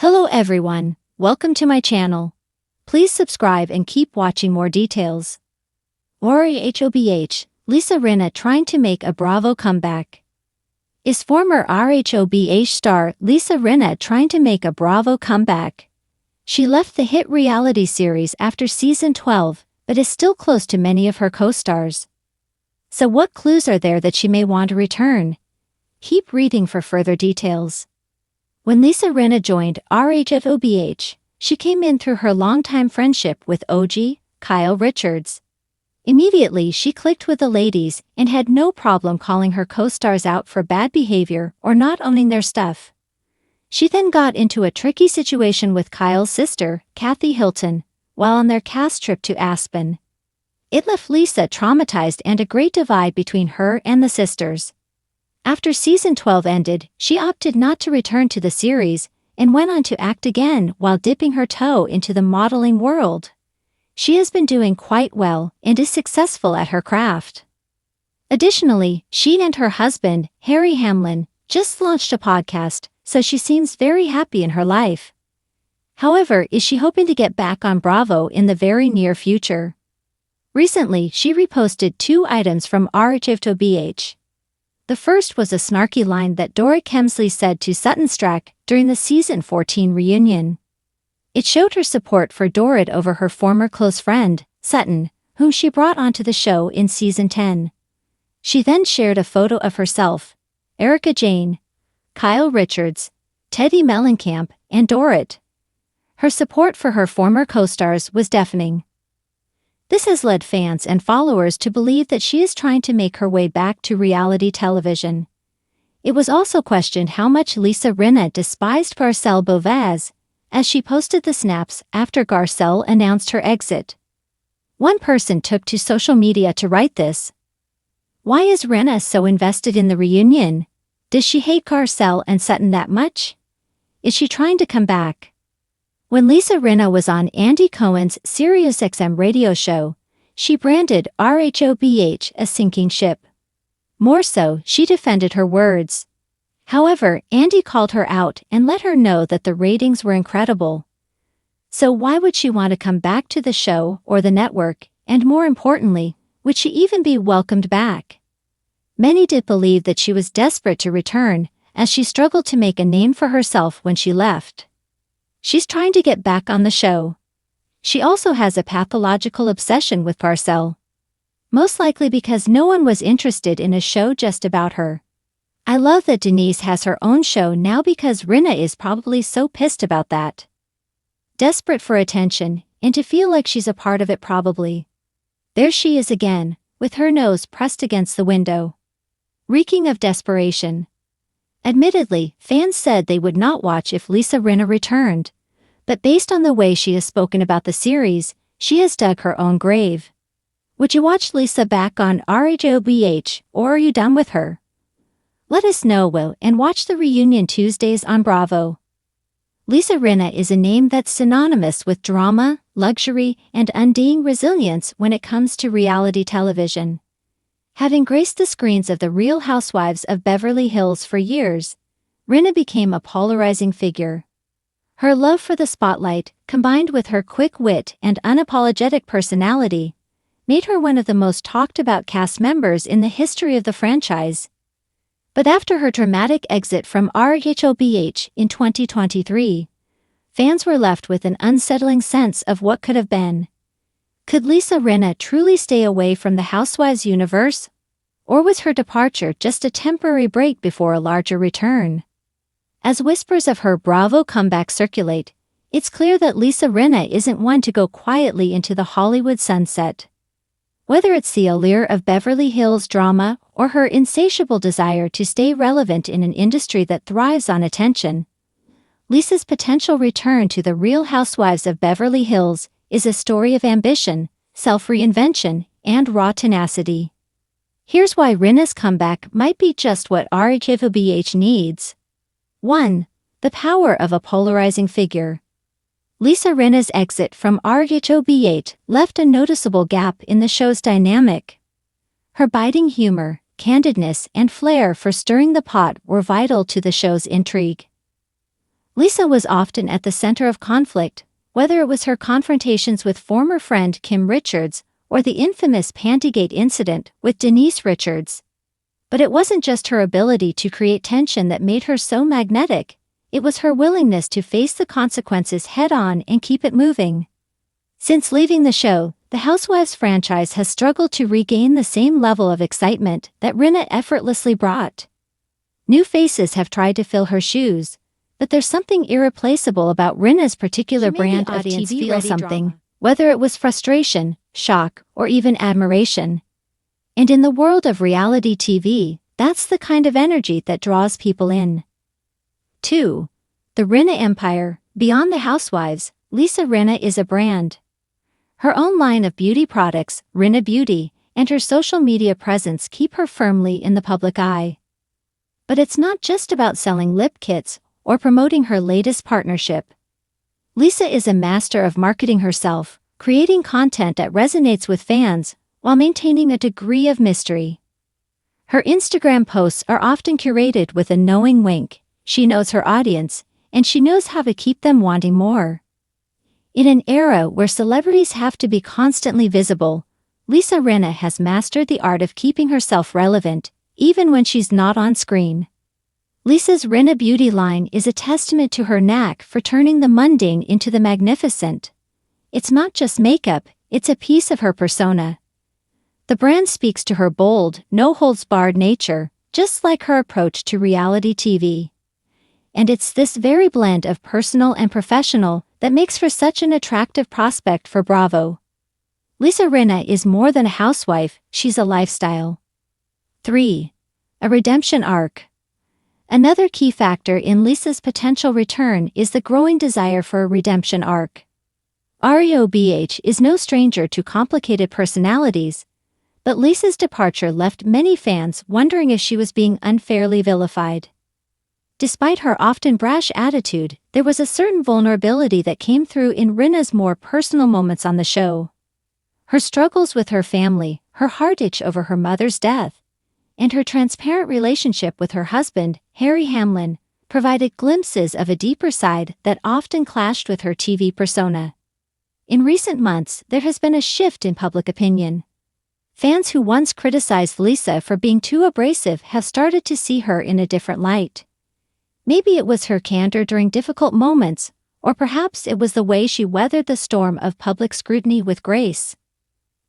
Hello everyone, welcome to my channel. Please subscribe and keep watching more details. RHOBH, Lisa Rinna trying to make a Bravo comeback. Is former RHOBH star Lisa Rinna trying to make a Bravo comeback? She left the hit reality series after season 12, but is still close to many of her co-stars. So what clues are there that she may want to return? Keep reading for further details. When Lisa Rinna joined RHOBH, she came in through her longtime friendship with OG, Kyle Richards. Immediately she clicked with the ladies and had no problem calling her co-stars out for bad behavior or not owning their stuff. She then got into a tricky situation with Kyle's sister, Kathy Hilton, while on their cast trip to Aspen. It left Lisa traumatized and a great divide between her and the sisters. After season 12 ended, she opted not to return to the series and went on to act again while dipping her toe into the modeling world. She has been doing quite well and is successful at her craft. Additionally, she and her husband, Harry Hamlin, just launched a podcast, so she seems very happy in her life. However, is she hoping to get back on Bravo in the very near future? Recently, she reposted 2 items from RHOBH. The first was a snarky line that Dora Kemsley said to Sutton Stracke during the season 14 reunion. It showed her support for Dorrit over her former close friend, Sutton, whom she brought onto the show in season 10. She then shared a photo of herself, Erika Jayne, Kyle Richards, Teddy Mellencamp, and Dorrit. Her support for her former co-stars was deafening. This has led fans and followers to believe that she is trying to make her way back to reality television. It was also questioned how much Lisa Rinna despised Garcelle Beauvais, as she posted the snaps after Garcelle announced her exit. One person took to social media to write this. Why is Rinna so invested in the reunion? Does she hate Garcelle and Sutton that much? Is she trying to come back? When Lisa Rinna was on Andy Cohen's SiriusXM radio show, she branded RHOBH a sinking ship. More so, she defended her words. However, Andy called her out and let her know that the ratings were incredible. So why would she want to come back to the show or the network, and more importantly, would she even be welcomed back? Many did believe that she was desperate to return, as she struggled to make a name for herself when she left. She's trying to get back on the show. She also has a pathological obsession with Garcelle. Most likely because no one was interested in a show just about her. I love that Denise has her own show now because Rinna is probably so pissed about that. Desperate for attention, and to feel like she's a part of it probably. There she is again, with her nose pressed against the window. Reeking of desperation. Admittedly, fans said they would not watch if Lisa Rinna returned, but based on the way she has spoken about the series, she has dug her own grave. Would you watch Lisa back on RHOBH, or are you done with her? Let us know and watch the reunion Tuesdays on Bravo. Lisa Rinna is a name that's synonymous with drama, luxury, and undying resilience when it comes to reality television. Having graced the screens of the Real Housewives of Beverly Hills for years, Rinna became a polarizing figure. Her love for the spotlight, combined with her quick wit and unapologetic personality, made her one of the most talked-about cast members in the history of the franchise. But after her dramatic exit from RHOBH in 2023, fans were left with an unsettling sense of what could have been. Could Lisa Rinna truly stay away from the Housewives universe? Or was her departure just a temporary break before a larger return? As whispers of her Bravo comeback circulate, it's clear that Lisa Rinna isn't one to go quietly into the Hollywood sunset. Whether it's the allure of Beverly Hills drama or her insatiable desire to stay relevant in an industry that thrives on attention, Lisa's potential return to the Real Housewives of Beverly Hills is a story of ambition, self-reinvention, and raw tenacity. Here's why Rinna's comeback might be just what RHOBH needs. 1. The power of a polarizing figure. Lisa Rinna's exit from RHOBH left a noticeable gap in the show's dynamic. Her biting humor, candidness, and flair for stirring the pot were vital to the show's intrigue. Lisa was often at the center of conflict, whether it was her confrontations with former friend Kim Richards or the infamous Pantygate incident with Denise Richards. But it wasn't just her ability to create tension that made her so magnetic, it was her willingness to face the consequences head-on and keep it moving. Since leaving the show, the Housewives franchise has struggled to regain the same level of excitement that Rinna effortlessly brought. New faces have tried to fill her shoes, but there's something irreplaceable about Rinna's particular brand of TV feel something, whether it was frustration, shock, or even admiration. And in the world of reality TV, that's the kind of energy that draws people in. 2. The Rinna Empire. Beyond the Housewives, Lisa Rinna is a brand. Her own line of beauty products, Rinna Beauty, and her social media presence keep her firmly in the public eye. But it's not just about selling lip kits or promoting her latest partnership. Lisa is a master of marketing herself, creating content that resonates with fans, while maintaining a degree of mystery. Her Instagram posts are often curated with a knowing wink. She knows her audience, and she knows how to keep them wanting more. In an era where celebrities have to be constantly visible, Lisa Rinna has mastered the art of keeping herself relevant, even when she's not on screen. Lisa's Rinna Beauty line is a testament to her knack for turning the mundane into the magnificent. It's not just makeup, it's a piece of her persona. The brand speaks to her bold, no-holds-barred nature, just like her approach to reality TV. And it's this very blend of personal and professional that makes her such an attractive prospect for Bravo. Lisa Rinna is more than a housewife, she's a lifestyle. 3. A redemption arc. Another key factor in Lisa's potential return is the growing desire for a redemption arc. REOBH is no stranger to complicated personalities, but Lisa's departure left many fans wondering if she was being unfairly vilified. Despite her often brash attitude, there was a certain vulnerability that came through in Rinna's more personal moments on the show. Her struggles with her family, her heartache over her mother's death, and her transparent relationship with her husband, Harry Hamlin, provided glimpses of a deeper side that often clashed with her TV persona. In recent months, there has been a shift in public opinion. Fans who once criticized Lisa for being too abrasive have started to see her in a different light. Maybe it was her candor during difficult moments, or perhaps it was the way she weathered the storm of public scrutiny with grace.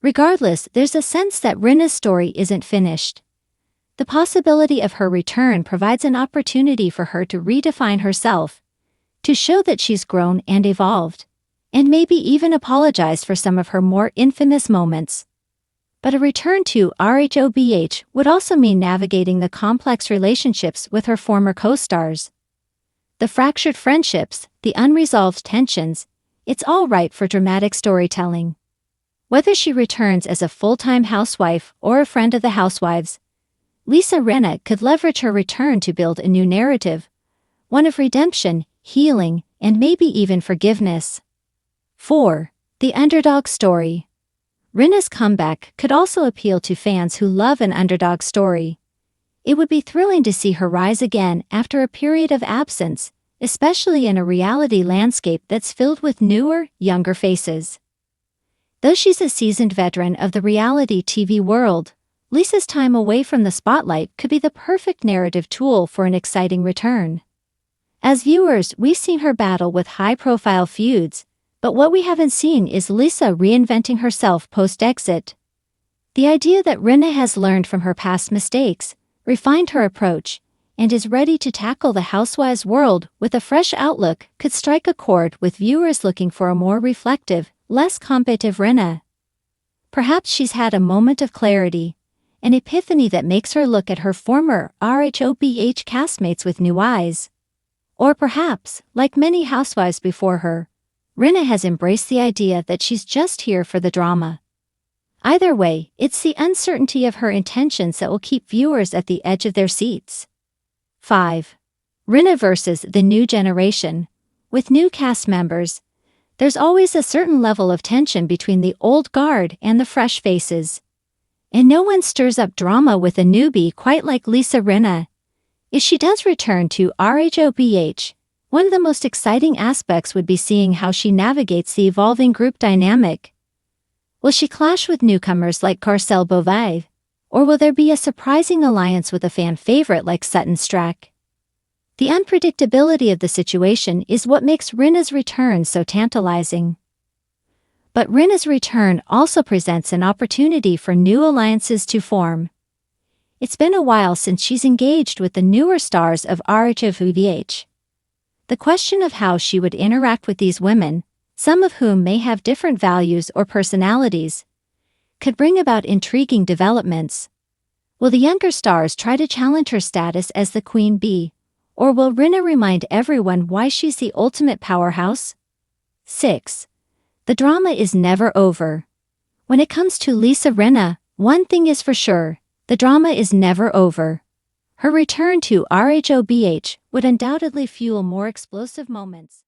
Regardless, there's a sense that Rinna's story isn't finished. The possibility of her return provides an opportunity for her to redefine herself, to show that she's grown and evolved, and maybe even apologize for some of her more infamous moments. But a return to REOBH would also mean navigating the complex relationships with her former co-stars. The fractured friendships, the unresolved tensions, it's all ripe for dramatic storytelling. Whether she returns as a full-time housewife or a friend of the Housewives, Lisa Rinna could leverage her return to build a new narrative, one of redemption, healing, and maybe even forgiveness. 4. The underdog story. Rinna's comeback could also appeal to fans who love an underdog story. It would be thrilling to see her rise again after a period of absence, especially in a reality landscape that's filled with newer, younger faces. Though she's a seasoned veteran of the reality TV world, Lisa's time away from the spotlight could be the perfect narrative tool for an exciting return. As viewers, we've seen her battle with high-profile feuds, but what we haven't seen is Lisa reinventing herself post-exit. The idea that Rinna has learned from her past mistakes, refined her approach, and is ready to tackle the Housewives world with a fresh outlook could strike a chord with viewers looking for a more reflective, less competitive Rinna. Perhaps she's had a moment of clarity, an epiphany that makes her look at her former REOBH castmates with new eyes. Or perhaps, like many housewives before her, Rinna has embraced the idea that she's just here for the drama. Either way, it's the uncertainty of her intentions that will keep viewers at the edge of their seats. 5. Rinna versus the new generation. With new cast members, there's always a certain level of tension between the old guard and the fresh faces. And no one stirs up drama with a newbie quite like Lisa Rinna. If she does return to REOBH, One of the most exciting aspects would be seeing how she navigates the evolving group dynamic. Will she clash with newcomers like Carcel Bovide? Or will there be a surprising alliance with a fan favorite like Sutton Strack? The unpredictability of the situation is what makes Rinna's return so tantalizing. But Rinna's return also presents an opportunity for new alliances to form. It's been a while since she's engaged with the newer stars of RHOVH. The question of how she would interact with these women, some of whom may have different values or personalities, could bring about intriguing developments. Will the younger stars try to challenge her status as the queen bee, or will Rinna remind everyone why she's the ultimate powerhouse? 6. The drama is never over. When it comes to Lisa Rinna, one thing is for sure, the drama is never over. Her return to RHOBH would undoubtedly fuel more explosive moments.